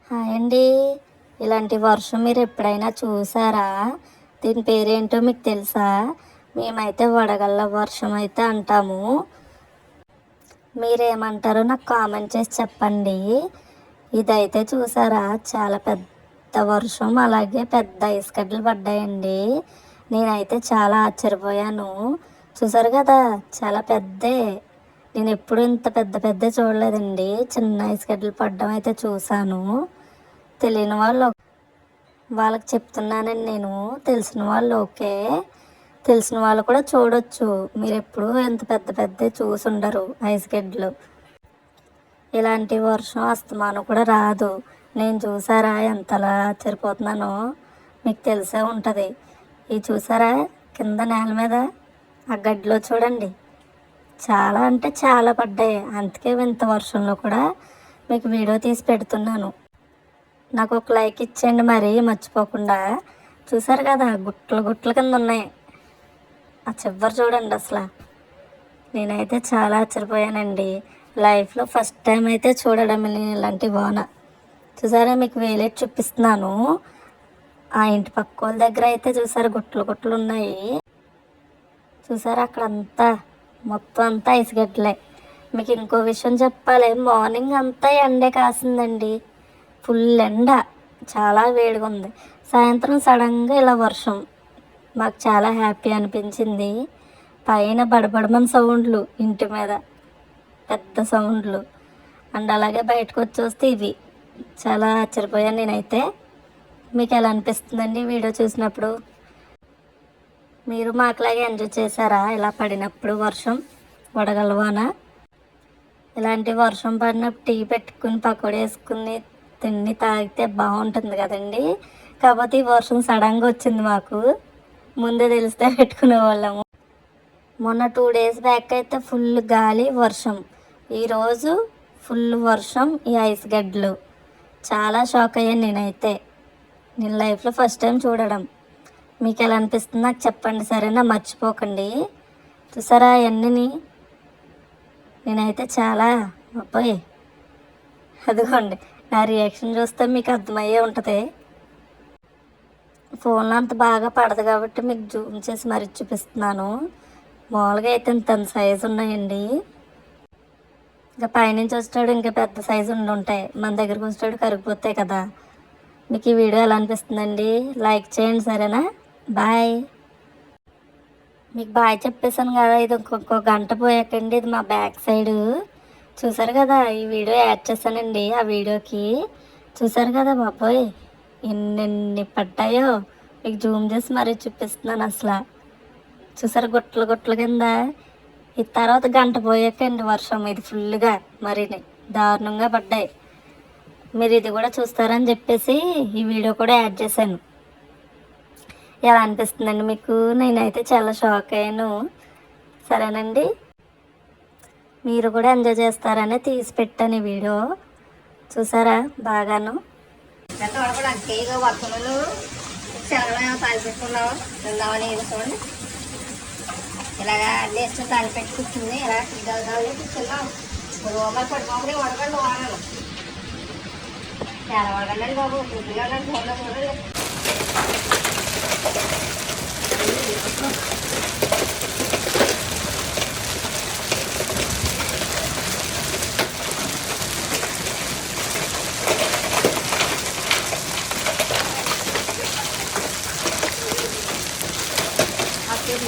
Hi అండి. ఇలాంటి వర్షం మీరు ఎప్పుడైనా చూసారా? దీని పేరేంటో మీకు తెలుసా? మేమైతే వడగళ్ళ వర్షం అయితే అంటాము. మీరేమంటారో నాకు కామెంట్ చేసి చెప్పండి. ఇదైతే చూసారా, చాలా పెద్ద వర్షం, అలాగే పెద్ద ఇసుకడ్లు పడ్డాయండి. నేనైతే చాలా ఆశ్చర్యపోయాను. చూసారు కదా, చాలా పెద్దే. నేను ఎప్పుడు ఇంత పెద్ద పెద్ద చూడలేదండి. చిన్న ఇసుకడ్లు పడ్డం అయితే చూశాను. తెలియని వాళ్ళు వాళ్ళకి చెప్తున్నానండి నేను. తెలిసిన వాళ్ళు ఓకే, తెలిసిన వాళ్ళు కూడా చూడొచ్చు. మీరు ఎప్పుడు ఎంత పెద్ద పెద్ద చూసి ఉండరు ఐస్ గడ్డలు. ఇలాంటి వర్షం అస్తమానం కూడా రాదు. నేను చూసారా ఎంతలా ఆశ్చర్యపోతున్నానో, మీకు తెలిసే ఉంటుంది. ఇది చూసారా, కింద నేల మీద ఆ గడ్డిలో చూడండి, చాలా అంటే చాలా పడ్డాయి. అందుకే ఇంత వర్షంలో కూడా మీకు వీడియో తీసి పెడుతున్నాను. నాకు ఒక లైక్ ఇచ్చేయండి మరి మర్చిపోకుండా. చూసారు కదా, గుట్టలు గుట్టల కింద ఉన్నాయి. ఆ చివరి చూడండి అసలు. నేనైతే చాలా ఆశ్చర్యపోయానండి. లైఫ్లో ఫస్ట్ టైం అయితే చూడడం నేను ఇలాంటి వాన. చూసారా, మీకు వేలెట్టి చూపిస్తున్నాను. ఆ ఇంటి పక్క వాళ్ళ దగ్గర అయితే చూసారా, గుట్టలు గుట్టలు ఉన్నాయి. చూసారా, అక్కడంతా మొత్తం అంతా ఇసుగట్లే. మీకు ఇంకో విషయం చెప్పాలి. మార్నింగ్ అంతా ఎండే కాసిందండి, ఫుల్ ఎండ, చాలా వేడిగా ఉంది. సాయంత్రం సడన్గా ఇలా వర్షం. మాకు చాలా హ్యాపీ అనిపించింది. పైన బడబడమని సౌండ్లు, ఇంటి మీద పెద్ద సౌండ్లు, అండ్ అలాగే బయటకు వచ్చి వస్తే ఇవి. చాలా ఆశ్చర్యపోయాను నేనైతే. మీకు ఎలా అనిపిస్తుందండి వీడియో చూసినప్పుడు? మీరు మాకులాగే ఎంజాయ్ చేశారా ఇలా పడినప్పుడు వర్షం, వడగలవాన? ఇలాంటి వర్షం పడినప్పుడు టీ పెట్టుకుని పకోడీ వేసుకుని తిండి తాగితే బాగుంటుంది కదండి. కాకపోతే ఈ వర్షం సడన్గా వచ్చింది. మాకు ముందే తెలిస్తే పెట్టుకునే వాళ్ళము. మొన్న 2 days బ్యాక్ అయితే ఫుల్ గాలి వర్షం, ఈరోజు ఫుల్ వర్షం, ఈ ఐస్ గడ్డలు. చాలా షాక్ అయ్యాను నేనైతే. నేను లైఫ్లో ఫస్ట్ టైం చూడడం. మీకు ఎలా అనిపిస్తుంది నాకు చెప్పండి, సరేనా? మర్చిపోకండి. చూసారా అవన్నీ. నేనైతే చాలా అబ్బాయి, అదిగోండి నా రియాక్షన్ చూస్తే మీకు అర్థమయ్యే ఉంటుంది. ఫోన్లో అంత బాగా పడదు కాబట్టి మీకు జూమ్ చేసి మరీ చూపిస్తున్నాను. మామూలుగా అయితే ఇంత సైజు ఉన్నాయండి. ఇంకా పైనుంచి వచ్చాడు ఇంకా పెద్ద సైజు ఉంటాయి, మన దగ్గరకు వచ్చాడు కరిగిపోతాయి కదా. మీకు ఈ వీడియో ఎలా అనిపిస్తుందండి? లైక్ చేయండి, సరేనా? బాయ్. మీకు బాయ్ చెప్పేశాను కదా, ఇది ఇంకొక గంట పోయాకండి ఇది మా బ్యాక్ సైడు. చూసారు కదా, ఈ వీడియో యాడ్ చేశానండి ఆ వీడియోకి. చూసారు కదా బాబోయ్, ఎన్నెన్ని పడ్డాయో. మీకు జూమ్ చేసి మరీ చూపిస్తున్నాను అసలు. చూసారు గుట్టలు గుట్టల కింద. ఈ తర్వాత గంట పోయాకండి వర్షం ఇది ఫుల్గా మరి దారుణంగా పడ్డాయి. మీరు ఇది కూడా చూస్తారని చెప్పేసి ఈ వీడియో కూడా యాడ్ చేశాను. ఎలా అనిపిస్తుందండి మీకు? నేనైతే చాలా షాక్ అయ్యాను. సరేనండి, మీరు కూడా ఎంజాయ్ చేస్తారని తీసి పెట్టాను ఈ వీడియో. చూసారా బాగాను. చూడండి, ఇలాగా అడ్డేస్తూ తాలి పెట్టి కూర్చుంది. ఇలా కూర్చున్నాం. రూపాయలు పడిపోయి వడగండి వాడాలి. చాలా వడగండి బాబు, గుడ్డుగా ఫోన్లో చూడండి. అప్పుడు